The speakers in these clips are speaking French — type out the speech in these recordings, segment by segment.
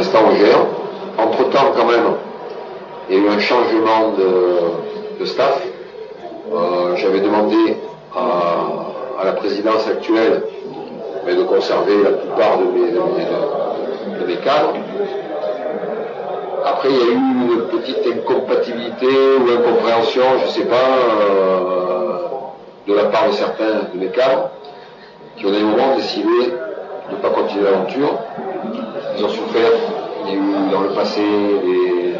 l'instant on gère. Entre-temps quand même, il y a eu un changement de staff. J'avais demandé à la présidence actuelle de conserver la plupart de mes cadres. Après, il y a eu une petite incompatibilité ou incompréhension, je ne sais pas, de la part de certains de mes cadres, qui ont à un moment décidé de ne pas continuer l'aventure. Ils ont souffert. Il y a eu dans le passé des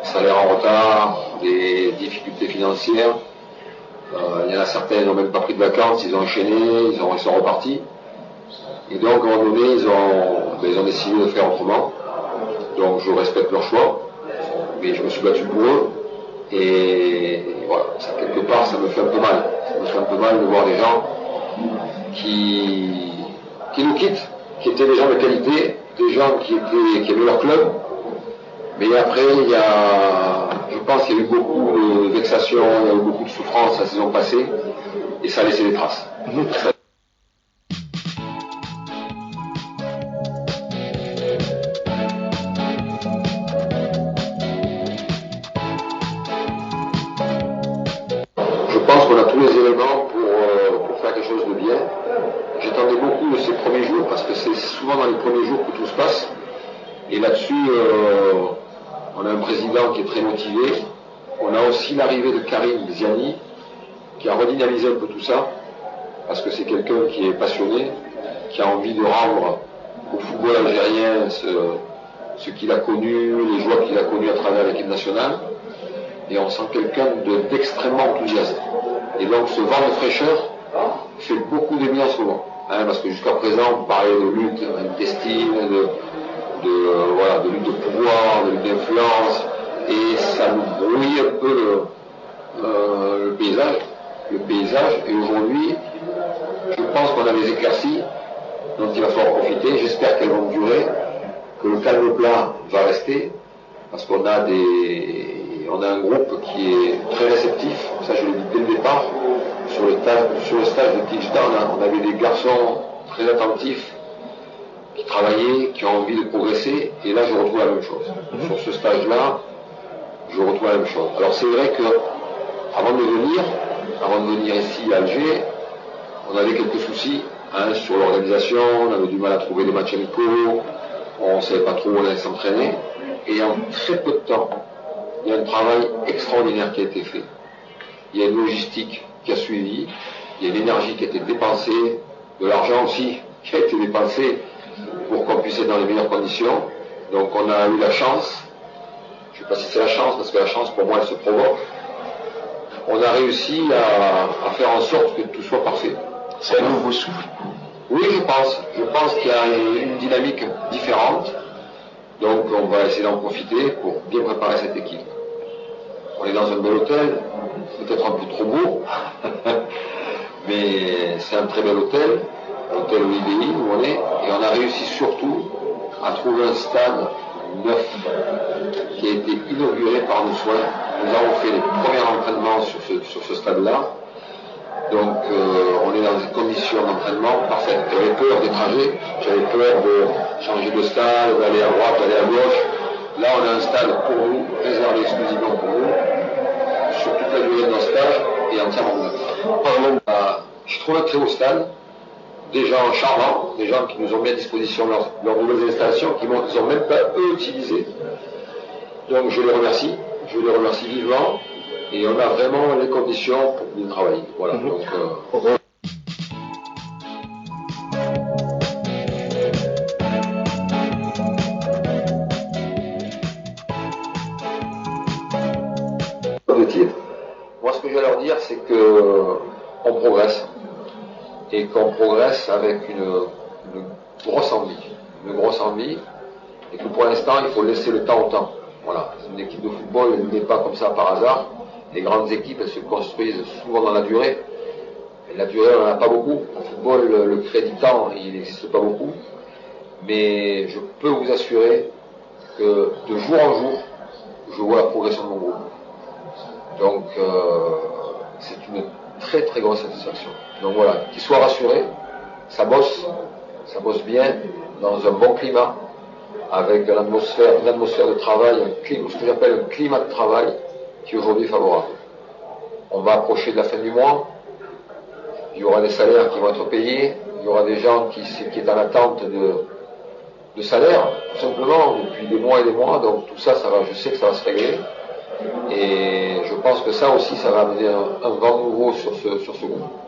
salaires en retard, des difficultés financières. Il y en a certains qui n'ont même pas pris de vacances, ils ont enchaîné, ils sont repartis. Et donc, à un moment donné, ils ont décidé de faire autrement. Donc, je respecte leur choix, mais je me suis battu pour eux. Et voilà, ça, quelque part, ça me fait un peu mal. Ça me fait un peu mal de voir des gens qui nous quittent, qui étaient des gens de qualité, des gens qui aimaient leur club. Mais après, je pense qu'il y a eu beaucoup de vexations, il y a eu beaucoup de souffrances la saison passée, et ça a laissé des traces. Je pense qu'on a tous les éléments pour faire quelque chose de bien. J'attendais beaucoup de ces premiers jours, parce que c'est souvent dans les premiers jours que tout se passe. Et là-dessus, on a un président qui est très motivé. On a aussi l'arrivée de Karim Ziani, qui a redynamisé un peu tout ça, parce que c'est quelqu'un qui est passionné, qui a envie de rendre au football algérien ce qu'il a connu, les joies qu'il a connues à travers l'équipe nationale. Et on sent quelqu'un d'extrêmement enthousiaste. Et donc ce vent de fraîcheur fait beaucoup de bien en ce moment. Parce que jusqu'à présent, on parlait de lutte intestine, de lutte de pouvoir, de lutte d'influence, et ça nous brouille un peu le paysage. Et aujourd'hui, je pense qu'on a des éclaircies dont il va falloir profiter. J'espère qu'elles vont durer, que le calme plat va rester, parce qu'on a un groupe qui est très réceptif. Ça, je l'ai dit dès le départ. Sur le stage de Kijda, on avait des garçons très attentifs, qui travaillaient, qui ont envie de progresser, et là je retrouve la même chose. Sur ce stage-là, je retrouve la même chose. Alors c'est vrai que avant de venir ici à Alger, on avait quelques soucis sur l'organisation, on avait du mal à trouver des matchs amicaux, on ne savait pas trop où on allait s'entraîner, et en très peu de temps, il y a un travail extraordinaire qui a été fait. Il y a une logistique qui a suivi, il y a une énergie qui a été dépensée, de l'argent aussi qui a été dépensé pour qu'on puisse être dans les meilleures conditions. Donc on a eu la chance, je ne sais pas si c'est la chance, parce que la chance pour moi elle se provoque, on a réussi à faire en sorte que tout soit parfait. C'est un nouveau souffle. Oui, je pense qu'il y a une dynamique différente, donc on va essayer d'en profiter pour bien préparer cette équipe. On est dans un bel hôtel, peut-être un peu trop beau, mais c'est un très bel hôtel, l'hôtel OIDI où on est, et on a réussi surtout à trouver un stade neuf qui a été inauguré par nos soins. Nous avons fait les premiers entraînements sur ce stade-là, donc on est dans des conditions d'entraînement parfaites. J'avais peur des trajets, j'avais peur de changer de stade, d'aller à droite, d'aller à gauche. Là on a un stade pour nous, réservé exclusivement pour nous, sur toute la durée de notre stage, et entièrement neuf. Je trouve un très beau stade, des gens charmants, des gens qui nous ont mis à disposition leurs nouvelles installations, qu'ils n'ont même pas eux utilisées. Donc je les remercie vivement, et on a vraiment les conditions pour bien travailler. Voilà. Donc, moi, ce que je vais leur dire, c'est qu'on progresse, et qu'on progresse avec une grosse envie, et que pour l'instant, il faut laisser le temps au temps. Voilà. Une équipe de football, elle n'est pas comme ça par hasard. Les grandes équipes, elles se construisent souvent dans la durée. Et la durée, on n'en a pas beaucoup. Au football, le crédit temps, il n'existe pas beaucoup. Mais je peux vous assurer que de jour en jour, je vois la progression de mon groupe. Donc, c'est une très très grosse satisfaction. Donc voilà, qu'ils soient rassurés, ça bosse bien, dans un bon climat. avec une atmosphère de travail, ce que j'appelle un climat de travail qui est aujourd'hui favorable. On va approcher de la fin du mois, il y aura des salaires qui vont être payés, il y aura des gens qui sont en attente de salaire, tout simplement, depuis des mois et des mois, donc tout ça, je sais que ça va se régler. Et je pense que ça aussi, ça va amener un vent nouveau sur ce groupe.